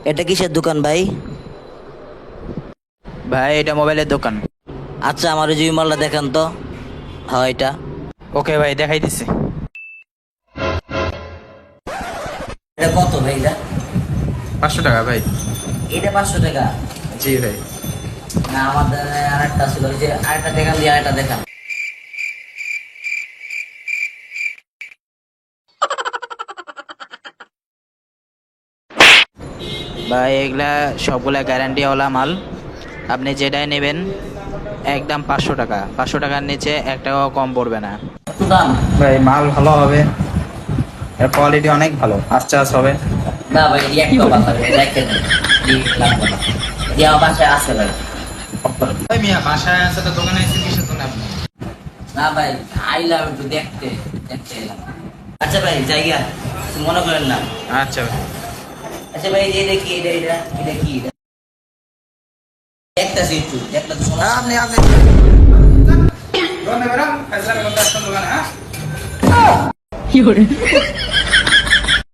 এটা কিসের দোকান ভাই? ভাই এটা মোবাইলের দোকান। আচ্ছা আমার ওই যে মালটা দেখান তো। হ্যাঁ এটা। ওকে ভাই, দেখাই দিচ্ছি। এটা কত ভাই এটা? 500 টাকা ভাই। এটা 500 টাকা? জি ভাই। না আমাদের আরেকটা ছিল, ওই যে আরেকটা দেখান দিয়ে আরেকটা দেখান। ভাই এগুলা সবগুলা গ্যারান্টিওয়ালা মাল, আপনি যেটাই নেবেন একদম 500 টাকা। 500 টাকার নিচে 1 টাকাও কম পড়বে না। কত দাম? ভাই মাল ভালো হবে, এর কোয়ালিটি অনেক ভালো, আস্তে আস্তে হবে। না ভাই এটি একটা কথা দেখেন, লাগবে না। এটি আমার বাসায় আছে ভাই। ভাই মিয়া বাসায় আছে তো দোকানে এসে কিসের জন্য আপনি? না ভাই আইলাম একটু দেখতে দেখতে এলাম। আচ্ছা ভাই জায়গা মনে করেন না। আচ্ছা ভাই। আচ্ছা ভাই যে দেখি এটা এটা এটা কি এটা? দেখতেছি একটু দেখলে তো সমস্যা আপনি নেই। আপনি দোকানে বেরাম, ফেসলার মধ্যে আসুন দোকানে। কি hore